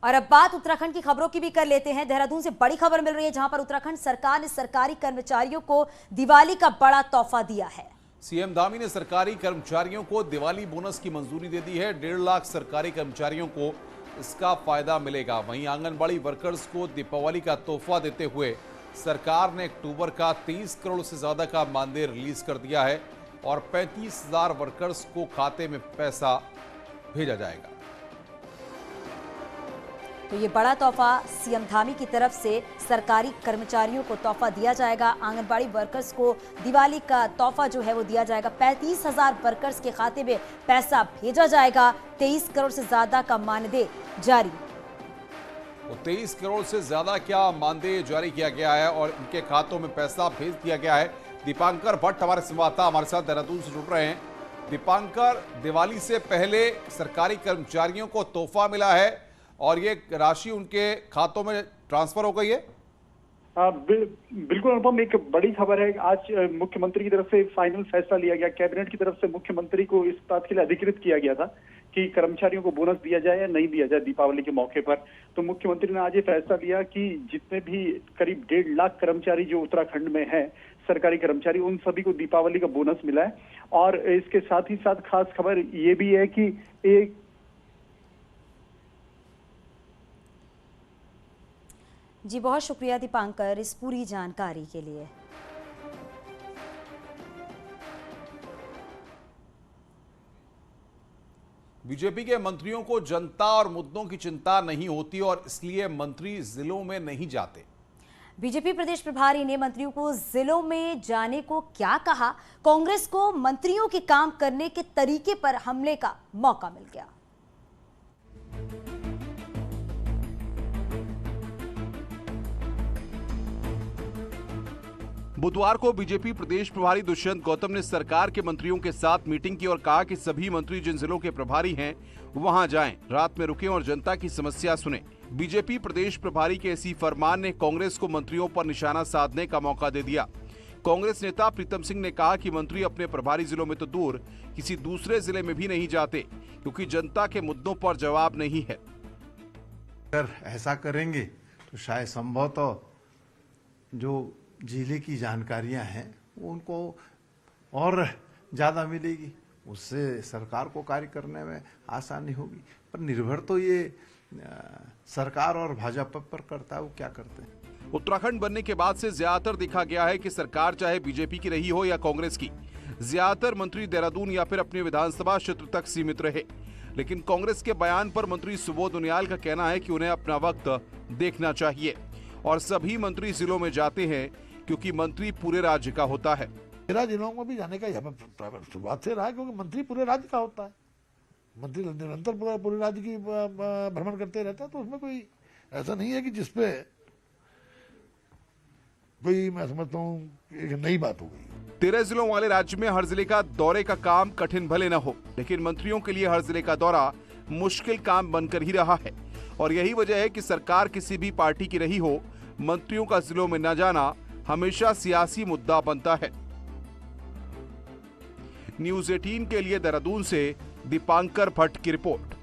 और अब बात उत्तराखंड की खबरों की भी कर लेते हैं। देहरादून से बड़ी खबर मिल रही है, जहां पर उत्तराखंड सरकार ने सरकारी कर्मचारियों को दिवाली का बड़ा तोहफा दिया है। सीएम धामी ने सरकारी कर्मचारियों को दिवाली बोनस की मंजूरी दे दी है। 1.5 लाख सरकारी कर्मचारियों को इसका फायदा मिलेगा। वहीं आंगनबाड़ी वर्कर्स को दीपावली का तोहफा देते हुए सरकार ने अक्टूबर का 23 करोड़ से ज्यादा का मानदेय रिलीज कर दिया है और 35,000 वर्कर्स को खाते में पैसा भेजा जाएगा। तो ये बड़ा तोहफा सीएम धामी की तरफ से सरकारी कर्मचारियों को तोहफा दिया जाएगा। आंगनबाड़ी वर्कर्स को दिवाली का तोहफा जो है वो दिया जाएगा। 35,000 वर्कर्स के खाते में पैसा भेजा जाएगा। 23 करोड़ से ज्यादा का मानदेय जारी। तो 23 करोड़ से ज्यादा क्या मानदेय जारी किया गया है और इनके खातों में पैसा भेज दिया गया है। दीपांकर भट्ट हमारे संवाददाता हमारे साथ देहरादून से जुड़ रहे हैं। दीपांकर, दिवाली से पहले सरकारी कर्मचारियों को तोहफा मिला है और ये राशि उनके खातों में ट्रांसफर हो गई है। बिल्कुल अनुपम, एक बड़ी खबर है। आज मुख्यमंत्री की तरफ से फाइनल फैसला लिया गया। कैबिनेट की तरफ से मुख्यमंत्री को इस बात के लिए अधिकृत किया गया था कि कर्मचारियों को बोनस दिया जाए या नहीं दिया जाए दीपावली के मौके पर। तो मुख्यमंत्री ने आज ये फैसला लिया कि जितने भी करीब 1.5 लाख कर्मचारी जो उत्तराखंड में है, सरकारी कर्मचारी, उन सभी को दीपावली का बोनस मिला है। और इसके साथ ही साथ खास खबर ये भी है कि एक जी बहुत शुक्रिया दीपांकर इस पूरी जानकारी के लिए। बीजेपी के मंत्रियों को जनता और मुद्दों की चिंता नहीं होती और इसलिए मंत्री जिलों में नहीं जाते। बीजेपी प्रदेश प्रभारी ने मंत्रियों को जिलों में जाने को क्या कहा? कांग्रेस को मंत्रियों के काम करने के तरीके पर हमले का मौका मिल गया। बुधवार को बीजेपी प्रदेश प्रभारी दुष्यंत गौतम ने सरकार के मंत्रियों के साथ मीटिंग की और कहा कि सभी मंत्री जिन जिलों के प्रभारी हैं वहां जाएं, रात में रुकें और जनता की समस्या सुनें। बीजेपी प्रदेश प्रभारी के इसी फरमान ने कांग्रेस को मंत्रियों पर निशाना साधने का मौका दे दिया। कांग्रेस नेता प्रीतम सिंह ने कहा कि मंत्री अपने प्रभारी जिलों में तो दूर किसी दूसरे जिले में भी नहीं जाते क्योंकि जनता के मुद्दों पर जवाब नहीं है। अगर ऐसा करेंगे तो शायद संभवतः जो जिले की जानकारियां हैं वो उनको और ज्यादा मिलेगी, उससे सरकार को कार्य करने में आसानी होगी। पर निर्भर तो ये सरकार और भाजपा पर करता है, वो क्या करते हैं। उत्तराखंड बनने के बाद से ज्यादातर देखा गया है कि सरकार चाहे बीजेपी की रही हो या कांग्रेस की, ज्यादातर मंत्री देहरादून या फिर अपने विधानसभा क्षेत्र तक सीमित रहे। लेकिन कांग्रेस के बयान पर मंत्री सुबोध उनियाल का कहना है कि उन्हें अपना वक्त देखना चाहिए और सभी मंत्री जिलों में जाते हैं क्योंकि मंत्री पूरे राज्य का होता है। 13 जिलों में भी जाने का शुरुआत से रहा है क्योंकि मंत्री पूरे राज्य का होता है। मंत्री निरंतर पूरे राज्य की भ्रमण करते रहता है, तो उसमें कोई ऐसा नहीं है कि जिसपे कोई, मैं समझता हूँ, एक नई बात हो गई। 13 जिलों वाले राज्य में हर जिले का दौरे का काम कठिन भले न हो, लेकिन मंत्रियों के लिए हर जिले का दौरा मुश्किल काम बनकर ही रहा है और यही वजह है कि सरकार किसी भी पार्टी की रही हो, मंत्रियों का जिलों में न जाना हमेशा सियासी मुद्दा बनता है। न्यूज़ 18 के लिए देहरादून से दीपांकर भट्ट की रिपोर्ट।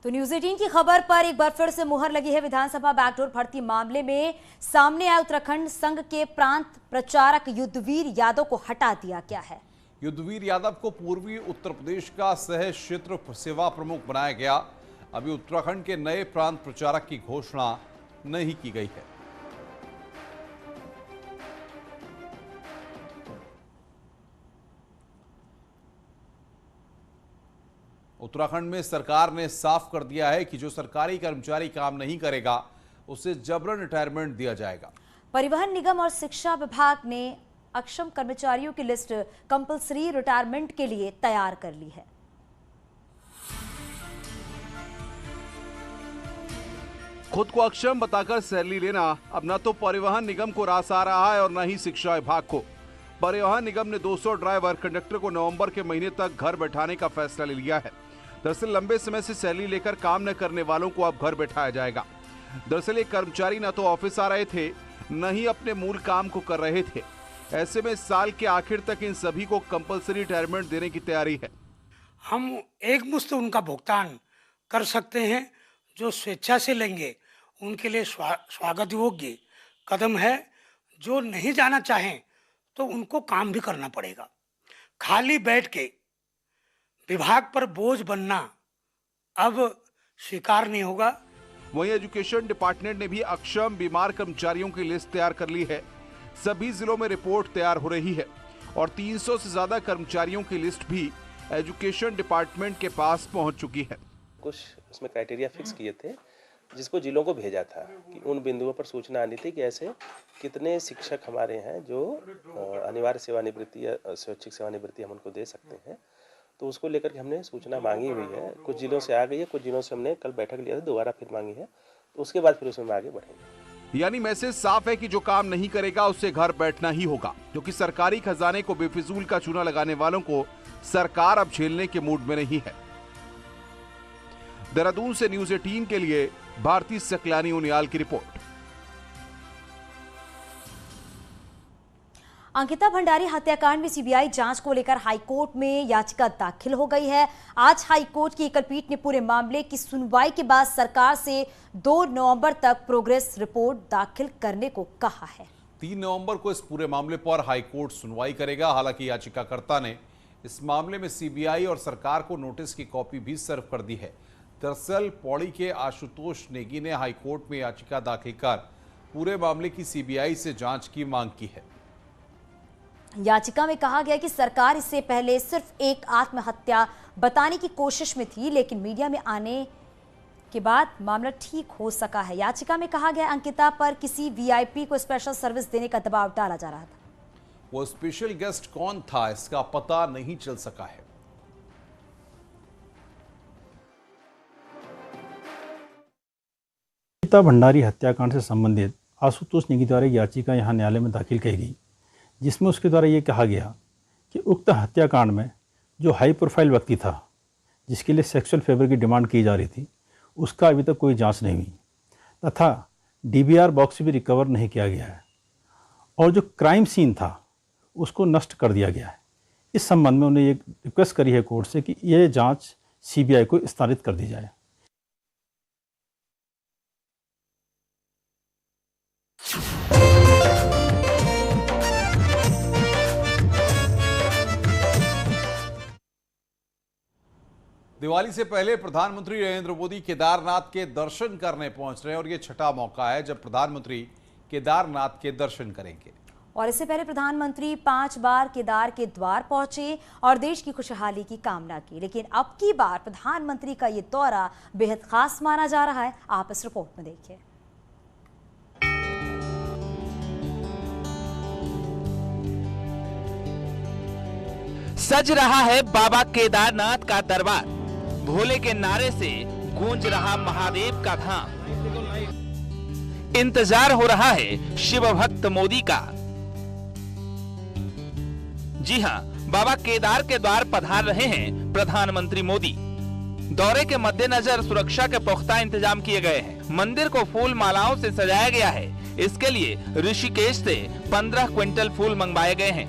तो न्यूज़ 18 की खबर पर एक बार फिर से मुहर लगी है। विधानसभा बैकडोर भर्ती मामले में सामने आया उत्तराखंड संघ के प्रांत प्रचारक युद्धवीर यादव को हटा दिया गया है। युद्धवीर यादव को पूर्वी उत्तर प्रदेश का सह क्षेत्र सेवा प्रमुख बनाया गया। अभी उत्तराखंड के नए प्रांत प्रचारक की घोषणा नहीं की गई है। उत्तराखंड में सरकार ने साफ कर दिया है कि जो सरकारी कर्मचारी काम नहीं करेगा उसे जबरन रिटायरमेंट दिया जाएगा। परिवहन निगम और शिक्षा विभाग ने अक्षम कर्मचारियों की लिस्ट कंपलसरी रिटायरमेंट के लिए तैयार कर ली है। खुद को अक्षम बताकर सैलरी लेना अब न तो परिवहन निगम को रास आ रहा है और न ही शिक्षा विभाग को। परिवहन निगम ने 200 ड्राइवर कंडक्टर को नवंबर के महीने तक घर बैठाने का फैसला ले लिया है। दरअसल लंबे समय से सैलरी लेकर काम न करने वालों को अब घर बैठाया जाएगा। दरअसल ये कर्मचारी न तो ऑफिस आ रहे थे न ही अपने मूल काम को कर रहे थे। ऐसे में साल के आखिर तक इन सभी को कंपलसरी रिटायरमेंट देने की तैयारी है। हम एक मुश्त उनका भुगतान कर सकते हैं, जो स्वेच्छा से लेंगे उनके लिए स्वागत योग्य कदम है। जो नहीं जाना चाहें तो उनको काम भी करना पड़ेगा। खाली बैठ के विभाग पर बोझ बनना अब स्वीकार नहीं होगा। वहीं एजुकेशन डिपार्टमेंट ने भी अक्षम बीमार कर्मचारियों की लिस्ट तैयार कर ली है। सभी जिलों में रिपोर्ट तैयार हो रही है और 300 से ज्यादा कर्मचारियों की लिस्ट भी एजुकेशन डिपार्टमेंट के पास पहुंच चुकी है। कुछ उसमें क्राइटेरिया फिक्स किए थे जिसको जिलों को भेजा था कि उन बिंदुओं पर सूचना आनी थी कि ऐसे कितने शिक्षक हमारे हैं जो अनिवार्य सेवानिवृत्ति या स्वैच्छिक सेवानिवृत्ति हम उनको दे सकते हैं। तो उसको लेकर के हमने सूचना मांगी हुई है। कुछ जिलों से आ गई है, कुछ जिलों से हमने कल बैठक लिया था, दोबारा फिर मांगी है। तो उसके बाद फिर उसमें आगे बढ़ेंगे। यानी मैसेज साफ है कि जो काम नहीं करेगा उससे घर बैठना ही होगा, क्योंकि सरकारी खजाने को बेफिजूल का चूना लगाने वालों को सरकार अब झेलने के मूड में नहीं है। देहरादून से न्यूज़ 18 के लिए भारती सकलानी उनियाल की रिपोर्ट। अंकिता भंडारी हत्याकांड में सीबीआई जांच को लेकर हाईकोर्ट में याचिका दाखिल हो गई है। आज हाईकोर्ट की एकल पीठ ने पूरे मामले की सुनवाई के बाद सरकार से 2 नवंबर तक प्रोग्रेस रिपोर्ट दाखिल करने को कहा है। 3 नवंबर को इस पूरे मामले पर हाईकोर्ट सुनवाई करेगा। हालांकि याचिकाकर्ता ने इस मामले में सीबीआई और सरकार को नोटिस की कॉपी भी सर्व कर दी है। दरअसल पौड़ी के आशुतोष नेगी ने हाईकोर्ट में याचिका दाखिल कर पूरे मामले की सीबीआई से जांच की मांग की है। याचिका में कहा गया कि सरकार इससे पहले सिर्फ एक आत्महत्या बताने की कोशिश में थी, लेकिन मीडिया में आने के बाद मामला ठीक हो सका है। याचिका में कहा गया अंकिता पर किसी वीआईपी को स्पेशल सर्विस देने का दबाव डाला जा रहा था। वो स्पेशल गेस्ट कौन था इसका पता नहीं चल सका है। अंकिता भंडारी हत्याकांड से संबंधित आशुतोष नेगी द्वारा याचिका यहां न्यायालय में दाखिल की गई, जिसमें उसके द्वारा ये कहा गया कि उक्त हत्याकांड में जो हाई प्रोफाइल व्यक्ति था, जिसके लिए सेक्सुअल फेवर की डिमांड की जा रही थी, उसका अभी तक कोई जांच नहीं हुई तथा डीवीआर बॉक्स भी रिकवर नहीं किया गया है और जो क्राइम सीन था उसको नष्ट कर दिया गया है। इस संबंध में उन्हें ये रिक्वेस्ट करी है कोर्ट से कि यह जाँच सीबीआई को स्थानांतरित कर दी जाए। दिवाली से पहले प्रधानमंत्री नरेंद्र मोदी केदारनाथ के दर्शन करने पहुंच रहे हैं और ये छठा मौका है जब प्रधानमंत्री केदारनाथ के दर्शन करेंगे। और इससे पहले प्रधानमंत्री 5 बार केदार के द्वार पहुंचे और देश की खुशहाली की कामना की, लेकिन अब की बार प्रधानमंत्री का ये दौरा बेहद खास माना जा रहा है। आप इस रिपोर्ट में देखिए। सज रहा है बाबा केदारनाथ का दरबार, भोले के नारे से गूंज रहा महादेव का धाम। इंतजार हो रहा है शिव भक्त मोदी का। जी हां, बाबा केदार के द्वार पधार रहे हैं प्रधानमंत्री मोदी। दौरे के मद्देनजर सुरक्षा के पुख्ता इंतजाम किए गए हैं। मंदिर को फूल मालाओं से सजाया गया है। इसके लिए ऋषिकेश से 15 क्विंटल फूल मंगवाए गए हैं।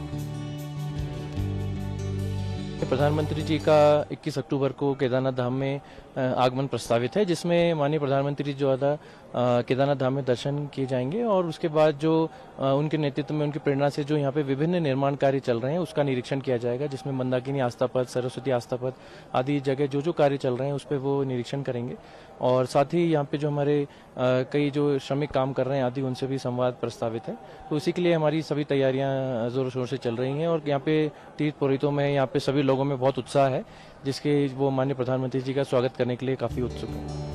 प्रधानमंत्री जी का 21 अक्टूबर को केदारनाथ धाम में आगमन प्रस्तावित है, जिसमें माननीय प्रधानमंत्री जो है केदारनाथ धाम में दर्शन किए जाएंगे और उसके बाद जो उनके नेतृत्व में, उनकी प्रेरणा से जो यहाँ पे विभिन्न निर्माण कार्य चल रहे हैं उसका निरीक्षण किया जाएगा, जिसमें मंदाकिनी आस्था पथ, सरस्वती आस्था पथ आदि जगह जो जो कार्य चल रहे हैं उस पर वो निरीक्षण करेंगे। और साथ ही यहाँ पे जो हमारे कई जो श्रमिक काम कर रहे हैं आदि उनसे भी संवाद प्रस्तावित है। तो उसी के लिए हमारी सभी तैयारियां जोर शोर से चल रही हैं और यहाँ पे तीर्थ पुरोहितों में, यहाँ पे सभी लोगों में बहुत उत्साह है, जिसके वो माननीय प्रधानमंत्री जी का स्वागत करने के लिए काफी उत्सुक है।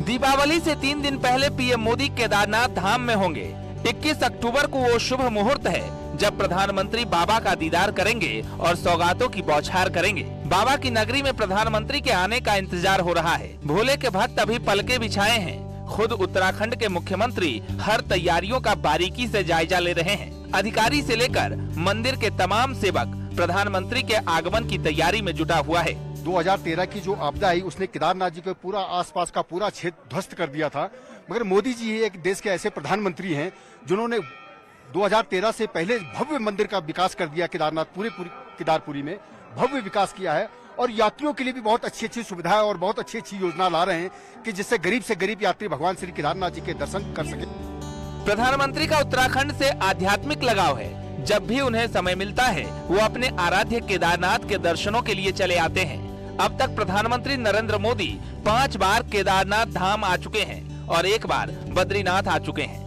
दीपावली से 3 दिन पहले पीएम मोदी केदारनाथ धाम में होंगे। 21 अक्टूबर को वो शुभ मुहूर्त है जब प्रधानमंत्री बाबा का दीदार करेंगे और सौगातों की बौछार करेंगे। बाबा की नगरी में प्रधानमंत्री के आने का इंतजार हो रहा है। भोले के भक्त अभी पलके बिछाए हैं। खुद उत्तराखंड के मुख्यमंत्री हर तैयारियों का बारीकी से जायजा ले रहे हैं। अधिकारी से लेकर मंदिर के तमाम सेवक प्रधानमंत्री के आगमन की तैयारी में जुटा हुआ है। 2013 की जो आपदा आई उसने केदारनाथ जी को पूरा आसपास का पूरा क्षेत्र ध्वस्त कर दिया था, मगर मोदी जी एक देश के ऐसे प्रधानमंत्री हैं जिन्होंने 2013 से पहले भव्य मंदिर का विकास कर दिया। केदारनाथ केदारपुरी में भव्य विकास किया है और यात्रियों के लिए भी बहुत अच्छी अच्छी सुविधाएं और बहुत अच्छी अच्छी योजना ला रहे हैं कि जिससे गरीब से गरीब यात्री भगवान श्री केदारनाथ जी के दर्शन कर सके। प्रधानमंत्री का उत्तराखंड से आध्यात्मिक लगाव है। जब भी उन्हें समय मिलता है वो अपने आराध्य केदारनाथ के दर्शनों के लिए चले आते हैं। अब तक प्रधानमंत्री नरेंद्र मोदी 5 बार केदारनाथ धाम आ चुके हैं और 1 बार बद्रीनाथ आ चुके हैं।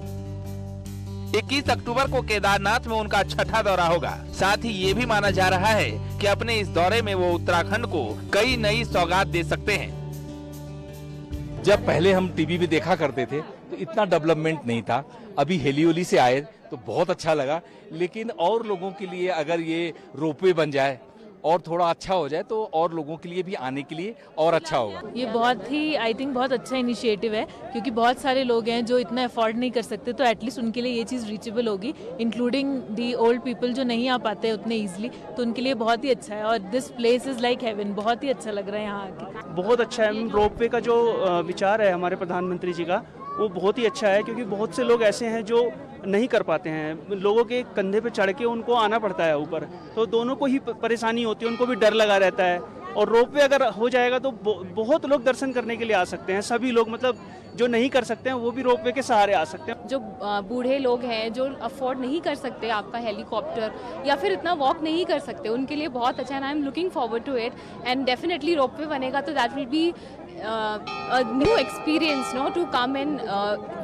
21 अक्टूबर को केदारनाथ में उनका 6ठा दौरा होगा। साथ ही ये भी माना जा रहा है कि अपने इस दौरे में वो उत्तराखंड को कई नई सौगात दे सकते हैं। जब पहले हम टीवी पे देखा करते थे तो इतना डेवलपमेंट नहीं था। अभी हेलीओली से आए तो बहुत अच्छा लगा, लेकिन और लोगों के लिए अगर ये रोपवे बन जाए और थोड़ा अच्छा हो जाए तो और लोगों के लिए भी आने के लिए और अच्छा होगा। ये बहुत ही आई थिंक बहुत अच्छा इनिशिएटिव है, क्योंकि बहुत सारे लोग हैं जो इतना अफोर्ड नहीं कर सकते, तो एटलीस्ट उनके लिए ये चीज़ रीचेबल होगी, इंक्लूडिंग दी ओल्ड पीपल जो नहीं आ पाते उतने ईजिली, तो उनके लिए बहुत ही अच्छा है। और this place is like heaven, बहुत ही अच्छा लग रहा है यहाँ आके। बहुत अच्छा है। रोपवे का जो विचार है हमारे प्रधानमंत्री जी का, वो बहुत ही अच्छा है, क्योंकि बहुत से लोग ऐसे हैं जो नहीं कर पाते हैं, लोगों के कंधे पे चढ़ के उनको आना पड़ता है ऊपर, तो दोनों को ही परेशानी होती है, उनको भी डर लगा रहता है। और रोपवे अगर हो जाएगा तो बहुत लोग दर्शन करने के लिए आ सकते हैं। सभी लोग, मतलब जो नहीं कर सकते हैं वो भी रोपवे के सहारे आ सकते हैं। जो बूढ़े लोग हैं जो अफोर्ड नहीं कर सकते आपका हेलीकॉप्टर या फिर इतना वॉक नहीं कर सकते, उनके लिए बहुत अच्छा है। I am looking forward to it and definitely ropeway बनेगा तो that will be new experience no to come and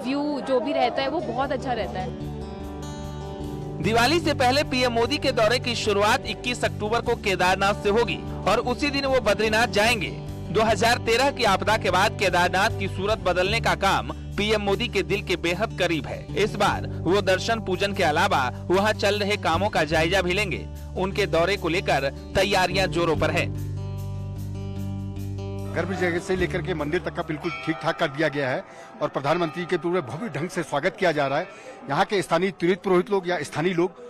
view जो भी रहता है वो बहुत अच्छा रहता है। दिवाली से पहले पीएम मोदी के दौरे की शुरुआत 21 अक्टूबर को केदारनाथ से होगी और उसी दिन वो बद्रीनाथ जाएंगे। 2013 की आपदा के बाद केदारनाथ की सूरत बदलने का काम पीएम मोदी के दिल के बेहद करीब है। इस बार वो दर्शन पूजन के अलावा वहाँ चल रहे कामों का जायजा भी लेंगे। उनके दौरे को लेकर तैयारियां जोरों पर है। गर्भगृह से लेकर के मंदिर तक का बिल्कुल ठीक ठाक कर दिया गया है और प्रधानमंत्री के पूरे भव्य ढंग से स्वागत किया जा रहा है। यहाँ के स्थानीय तीर्थ पुरोहित लोग या स्थानीय लोग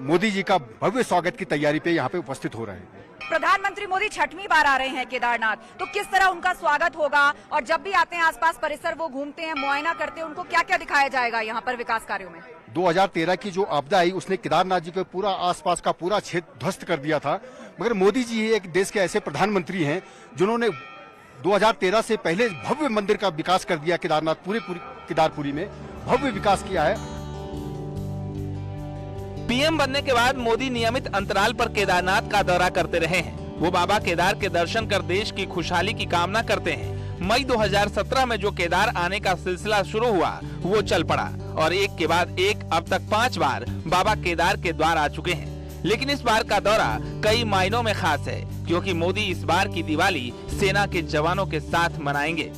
मोदी जी का भव्य स्वागत की तैयारी पे यहाँ पे उपस्थित हो रहे हैं। प्रधानमंत्री मोदी 6वीं बार आ रहे हैं केदारनाथ, तो किस तरह उनका स्वागत होगा और जब भी आते हैं आसपास परिसर वो घूमते हैं, मुआयना करते हैं, उनको क्या क्या दिखाया जाएगा यहाँ पर विकास कार्यों में? 2013 की जो आपदा आई उसने केदारनाथ जी के पूरा आसपास का पूरा क्षेत्र ध्वस्त कर दिया था, मगर मोदी जी एक देश के ऐसे प्रधानमंत्री हैं जिन्होंने 2013 से पहले भव्य मंदिर का विकास कर दिया। केदारनाथ पूरी केदारपुरी में भव्य विकास किया है। पीएम बनने के बाद मोदी नियमित अंतराल पर केदारनाथ का दौरा करते रहे हैं। वो बाबा केदार के दर्शन कर देश की खुशहाली की कामना करते हैं। मई 2017 में जो केदार आने का सिलसिला शुरू हुआ वो चल पड़ा और एक के बाद एक अब तक 5 बार बाबा केदार के द्वार आ चुके हैं। लेकिन इस बार का दौरा कई मायनों में खास है, क्योंकि मोदी इस बार की दिवाली सेना के जवानों के साथ मनाएंगे।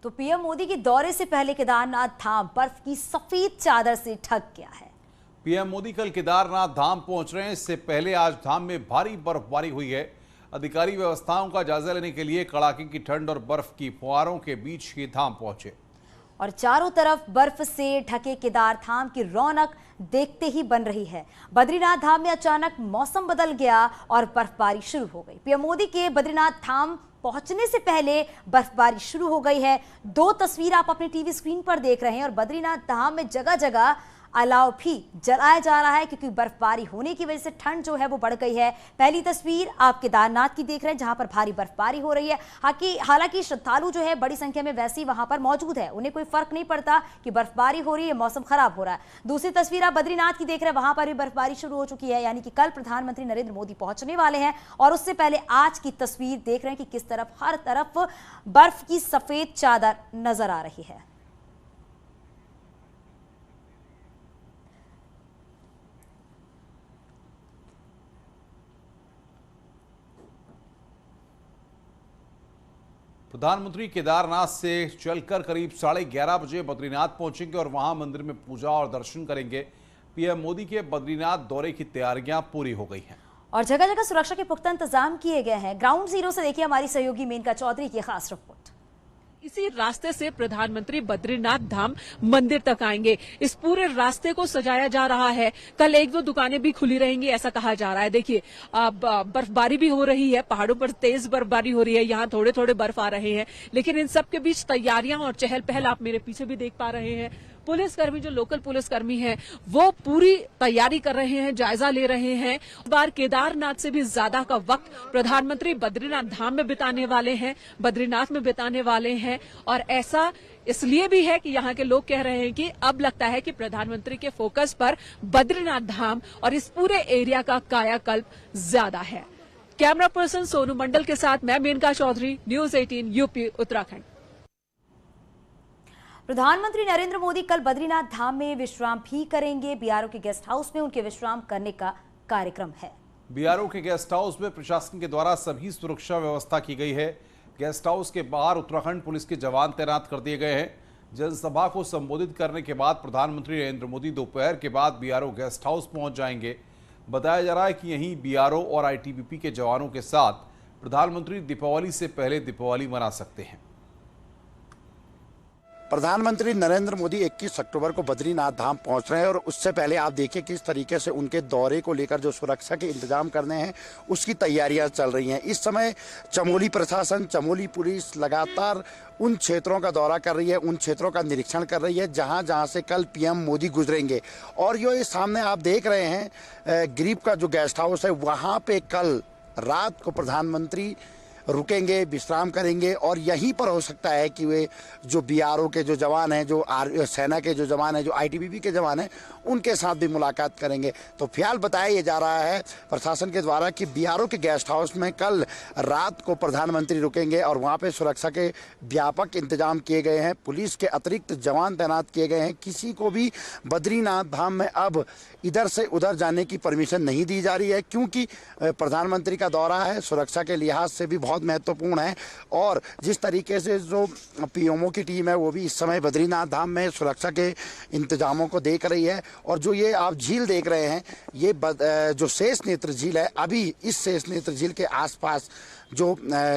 तो पीएम मोदी के दौरे से पहले केदारनाथ धाम बर्फ की सफेद चादर से ढक गया है। पीएम मोदी कल केदारनाथ धाम पहुंच रहे हैं। इससे पहले आज धाम में भारी बर्फबारी हुई है। अधिकारी व्यवस्थाओं का जायजा लेने के लिए कड़ाके की ठंड और बर्फ की फुहारों के बीच ये धाम पहुंचे और चारों तरफ बर्फ से ढके केदार धाम की रौनक देखते ही बन रही है। बद्रीनाथ धाम में अचानक मौसम बदल गया और बर्फबारी शुरू हो गई। पीएम मोदी के बद्रीनाथ धाम पहुंचने से पहले बर्फबारी शुरू हो गई है। 2 तस्वीर आप अपने टीवी स्क्रीन पर देख रहे हैं और बद्रीनाथ धाम में जगह जगह अलाव भी जलाया जा रहा है, क्योंकि बर्फबारी होने की वजह से ठंड जो है वो बढ़ गई है। पहली तस्वीर आप केदारनाथ की देख रहे हैं जहां पर भारी बर्फबारी हो रही है। हालांकि श्रद्धालु जो है बड़ी संख्या में वैसे ही वहां पर मौजूद है, उन्हें कोई फर्क नहीं पड़ता कि बर्फबारी हो रही है, मौसम खराब हो रहा है। दूसरी तस्वीर आप बद्रीनाथ की देख रहे हैं, वहां पर भी बर्फबारी शुरू हो चुकी है, यानी कि कल प्रधानमंत्री नरेंद्र मोदी पहुंचने वाले हैं। और उससे पहले आज की तस्वीर देख रहे हैं कि किस तरफ हर तरफ बर्फ की सफेद चादर नजर आ रही है। प्रधानमंत्री केदारनाथ से चलकर करीब 11:30 बजे बद्रीनाथ पहुंचेंगे और वहां मंदिर में पूजा और दर्शन करेंगे। पीएम मोदी के बद्रीनाथ दौरे की तैयारियां पूरी हो गई हैं और जगह जगह सुरक्षा के पुख्ता इंतजाम किए गए हैं। ग्राउंड जीरो से देखिए हमारी सहयोगी मेनका चौधरी की खास रिपोर्ट। इसी रास्ते से प्रधानमंत्री बद्रीनाथ धाम मंदिर तक आएंगे। इस पूरे रास्ते को सजाया जा रहा है। कल 1-2 दुकानें भी खुली रहेंगी ऐसा कहा जा रहा है। देखिए बर्फबारी भी हो रही है, पहाड़ों पर तेज बर्फबारी हो रही है, यहाँ थोड़े थोड़े बर्फ आ रहे हैं, लेकिन इन सब के बीच तैयारियां और चहल पहल आप मेरे पीछे भी देख पा रहे हैं। पुलिसकर्मी जो लोकल पुलिसकर्मी हैं वो पूरी तैयारी कर रहे हैं, जायजा ले रहे हैं। इस बार केदारनाथ से भी ज्यादा का वक्त प्रधानमंत्री बद्रीनाथ धाम में बिताने वाले हैं, बद्रीनाथ में बिताने वाले हैं। और ऐसा इसलिए भी है कि यहाँ के लोग कह रहे हैं कि अब लगता है कि प्रधानमंत्री के फोकस पर बद्रीनाथ धाम और इस पूरे एरिया का कायाकल्प ज्यादा है। कैमरा पर्सन सोनू मंडल के साथ मैं मेनका चौधरी, न्यूज़ 18 यूपी उत्तराखंड। प्रधानमंत्री नरेंद्र मोदी कल बद्रीनाथ धाम में विश्राम भी करेंगे। बीआरओ के गेस्ट हाउस में उनके विश्राम करने का कार्यक्रम है। बीआरओ के गेस्ट हाउस में प्रशासन के द्वारा सभी सुरक्षा व्यवस्था की गई है। गेस्ट हाउस के बाहर उत्तराखंड पुलिस के जवान तैनात कर दिए गए हैं। जनसभा को संबोधित करने के बाद प्रधानमंत्री नरेंद्र मोदी दोपहर के बाद बीआरओ गेस्ट हाउस पहुंच जाएंगे। बताया जा रहा है कि यहीं बीआरओ और आईटीबीपी के जवानों के साथ प्रधानमंत्री दीपावली से पहले दीपावली मना सकते हैं। प्रधानमंत्री नरेंद्र मोदी 21 अक्टूबर को बद्रीनाथ धाम पहुंच रहे हैं और उससे पहले आप देखिए किस तरीके से उनके दौरे को लेकर जो सुरक्षा के इंतजाम करने हैं उसकी तैयारियां चल रही हैं। इस समय चमोली प्रशासन, चमोली पुलिस लगातार उन क्षेत्रों का दौरा कर रही है, उन क्षेत्रों का निरीक्षण कर रही है जहां से कल पीएम मोदी गुजरेंगे। और ये सामने आप देख रहे हैं ग्रीप का जो गेस्ट हाउस है, वहाँ पे कल रात को प्रधानमंत्री रुकेंगे, विश्राम करेंगे और यहीं पर हो सकता है कि वे जो बीआरओ के जो जवान हैं, जो सेना के जो जवान हैं, जो आईटीबीपी के जवान हैं, उनके साथ भी मुलाकात करेंगे। तो फिलहाल बताया जा रहा है प्रशासन के द्वारा कि बीआरओ के गेस्ट हाउस में कल रात को प्रधानमंत्री रुकेंगे और वहाँ पे सुरक्षा के व्यापक इंतजाम किए गए हैं। पुलिस के अतिरिक्त जवान तैनात किए गए हैं। किसी को भी बद्रीनाथ धाम में अब इधर से उधर जाने की परमिशन नहीं दी जा रही है, क्योंकि प्रधानमंत्री का दौरा है, सुरक्षा के लिहाज से भी बहुत महत्वपूर्ण है। और जिस तरीके से जो पीएमओ की टीम है वो भी इस समय बद्रीनाथ धाम में सुरक्षा के इंतजामों को देख रही है। और जो ये आप झील देख रहे हैं, ये जो शेष नेत्र झील है, अभी इस शेष नेत्र झील के आसपास जो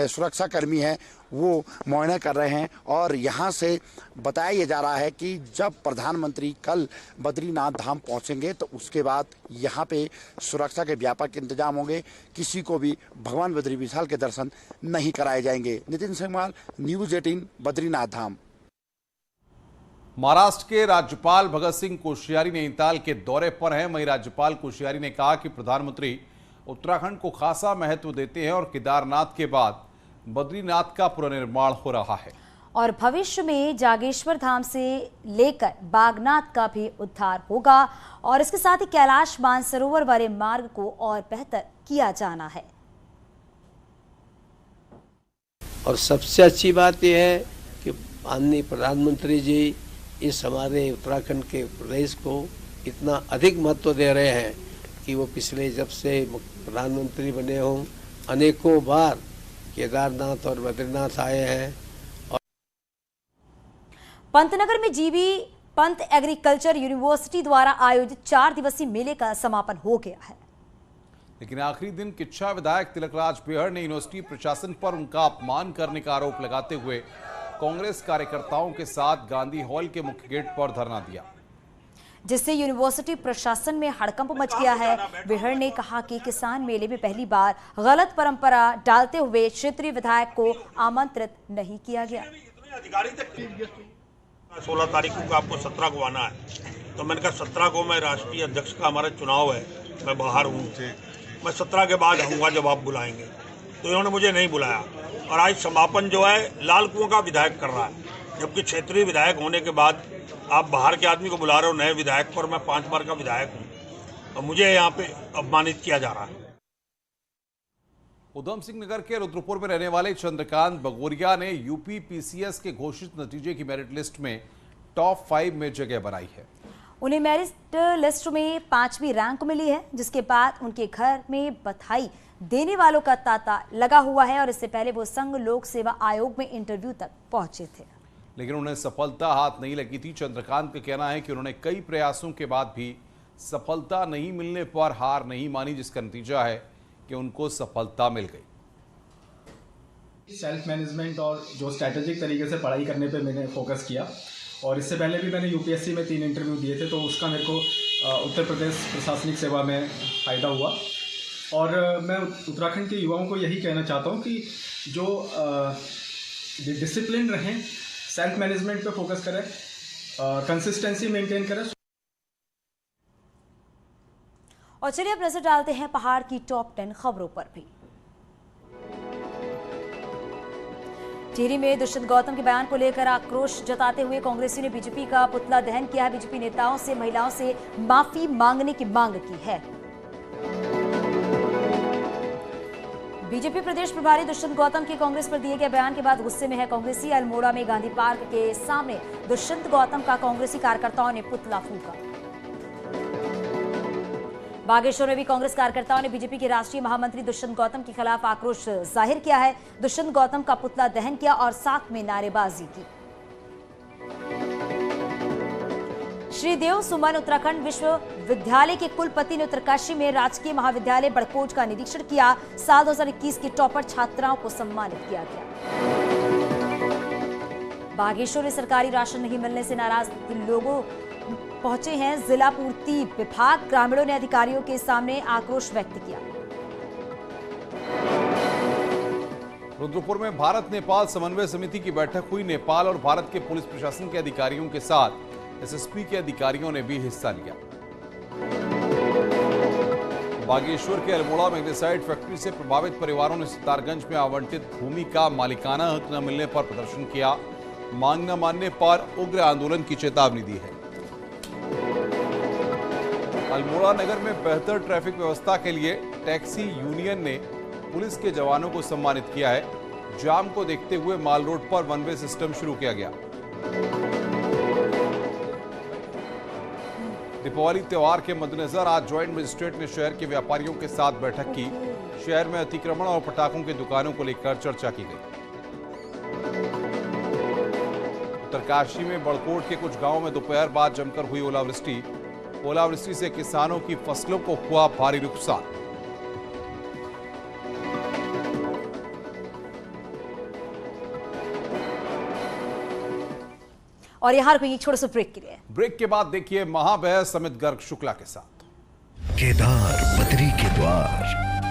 सुरक्षा कर्मी हैं वो मुआयना कर रहे हैं। और यहाँ से बताया ये जा रहा है कि जब प्रधानमंत्री कल बद्रीनाथ धाम पहुँचेंगे तो उसके बाद यहाँ पे सुरक्षा के व्यापक इंतजाम होंगे। किसी को भी भगवान बद्री विशाल के दर्शन नहीं कराए जाएंगे। नितिन सिंहवाल, न्यूज़ 18, बद्रीनाथ धाम। महाराष्ट्र के राज्यपाल भगत सिंह कोश्यारी नैनीताल के दौरे पर हैं। वहीं राज्यपाल कोश्यारी ने कहा कि प्रधानमंत्री उत्तराखंड को खासा महत्व देते हैं और केदारनाथ के बाद बद्रीनाथ का पुनर्निर्माण हो रहा है और भविष्य में जागेश्वर धाम से लेकर बागनाथ का भी उद्धार होगा और इसके साथ ही कैलाश मानसरोवर वाले मार्ग को और बेहतर किया जाना है। और सबसे अच्छी बात यह है कि माननीय प्रधानमंत्री जी इस हमारे उत्तराखंड के प्रदेश को इतना अधिक महत्व दे रहे हैं कि वो पिछले जब से प्रधानमंत्री बने हों अनेकों बार केदारनाथ और बद्रीनाथ आए हैं। पंतनगर में जीबी पंत एग्रीकल्चर यूनिवर्सिटी द्वारा आयोजित 4 दिवसीय मेले का समापन हो गया है। लेकिन आखिरी दिन किच्छा विधायक तिलकराज बेहड़ ने यूनिवर्सिटी प्रशासन पर उनका अपमान करने का आरोप लगाते हुए कांग्रेस कार्यकर्ताओं के साथ गांधी हॉल के मुख्य गेट पर धरना दिया, जिससे यूनिवर्सिटी प्रशासन में हड़कंप मच गया है। बेहड़ ने कहा कि किसान मेले में पहली बार गलत परंपरा डालते हुए क्षेत्रीय विधायक को आमंत्रित नहीं किया गया। 16 तारीख को आपको 17 को आना है, तो मैंने कहा 17 को मैं राष्ट्रीय अध्यक्ष का हमारा चुनाव है, मैं बाहर हूँ, मैं 17 के बाद आऊँगा जब आप बुलाएंगे। तो इन्होंने मुझे नहीं बुलाया और आज समापन जो है लाल कुआं का विधायक कर रहा है, जबकि क्षेत्रीय विधायक होने के बाद आप बाहर के आदमी को बुला रहे हो नए विधायक पर। मैं 5 बार का विधायक हूँ और मुझे यहाँ पे अपमानित किया जा रहा है। उधम सिंह नगर के रुद्रपुर में रहने वाले चंद्रकांत बगोरिया ने यूपी पीसीएस के घोषित नतीजे की मेरिट लिस्ट में टॉप 5 में जगह बनाई है। उन्हें मेरिट लिस्ट में 5वीं रैंक मिली है, जिसके बाद उनके घर में बधाई देने वालों का तांता लगा हुआ है और इससे पहले वो संघ लोक सेवा आयोग में इंटरव्यू तक पहुंचे थे, लेकिन उन्हें सफलता हाथ नहीं लगी थी। चंद्रकांत का कहना है कि उन्होंने कई प्रयासों के बाद भी सफलता नहीं मिलने पर हार नहीं मानी, जिसका नतीजा है कि उनको सफलता मिल गई। सेल्फ मैनेजमेंट और जो स्ट्रैटेजिक तरीके से पढ़ाई करने पे मैंने फोकस किया और इससे पहले भी मैंने यूपीएससी में 3 इंटरव्यू दिए थे, तो उसका मेरे को उत्तर प्रदेश प्रशासनिक सेवा में फ़ायदा हुआ। और मैं उत्तराखंड के युवाओं को यही कहना चाहता हूँ कि जो डिसिप्लिन रहें, सेल्फ मैनेजमेंट पे फोकस करें कंसिस्टेंसी मेंटेन करें। और चलिए अब नजर डालते हैं पहाड़ की टॉप 10 खबरों पर भी। टिहरी में दुष्यंत गौतम के बयान को लेकर आक्रोश जताते हुए कांग्रेसियों ने बीजेपी का पुतला दहन किया है। बीजेपी नेताओं से महिलाओं से माफी मांगने की मांग की है। बीजेपी प्रदेश प्रभारी दुष्यंत गौतम के कांग्रेस पर दिए गए बयान के बाद गुस्से में है कांग्रेसी। अल्मोड़ा में गांधी पार्क के सामने दुष्यंत गौतम का कांग्रेसी कार्यकर्ताओं ने पुतला फूंका। बागेश्वर में भी कांग्रेस कार्यकर्ताओं ने बीजेपी के राष्ट्रीय महामंत्री दुष्यंत गौतम के खिलाफ आक्रोश जाहिर किया है। दुष्यंत गौतम का पुतला दहन किया और साथ में नारेबाजी की। श्री देव सुमन उत्तराखंड विश्वविद्यालय के कुलपति ने उत्तरकाशी में राजकीय महाविद्यालय बड़कोट का निरीक्षण किया। साल 2021 की टॉपर छात्राओं को सम्मानित किया गया। बागेश्वर में सरकारी राशन नहीं मिलने से नाराज लोगों पहुंचे हैं जिला पूर्ति विभाग। ग्रामीणों ने अधिकारियों के सामने आक्रोश व्यक्त किया। रुद्रपुर में भारत नेपाल समन्वय समिति की बैठक हुई। नेपाल और भारत के पुलिस प्रशासन के अधिकारियों के साथ एसएसपी के अधिकारियों ने भी हिस्सा लिया। बागेश्वर के अल्मोड़ा मैग्नेसाइट फैक्ट्री से प्रभावित परिवारों ने सितारगंज में आवंटित भूमि का मालिकाना हक न मिलने पर प्रदर्शन किया। मांग न मानने पर उग्र आंदोलन की चेतावनी दी है। अल्मोड़ा नगर में बेहतर ट्रैफिक व्यवस्था के लिए टैक्सी यूनियन ने पुलिस के जवानों को सम्मानित किया है। जाम को देखते हुए माल रोड पर वन वे सिस्टम शुरू किया गया। दीपावली त्योहार के मद्देनजर आज ज्वाइंट मजिस्ट्रेट ने शहर के व्यापारियों के साथ बैठक की। शहर में अतिक्रमण और पटाखों की दुकानों को लेकर चर्चा की गई। उत्तरकाशी में बड़कोट के कुछ गांवों में दोपहर बाद जमकर हुई ओलावृष्टि। ओलावृष्टि से किसानों की फसलों को हुआ भारी नुकसान। और यहां रुकेंगे छोटे से ब्रेक के लिए। ब्रेक के बाद देखिए महाबहस समित गर्ग शुक्ला के साथ। केदार बद्री के द्वार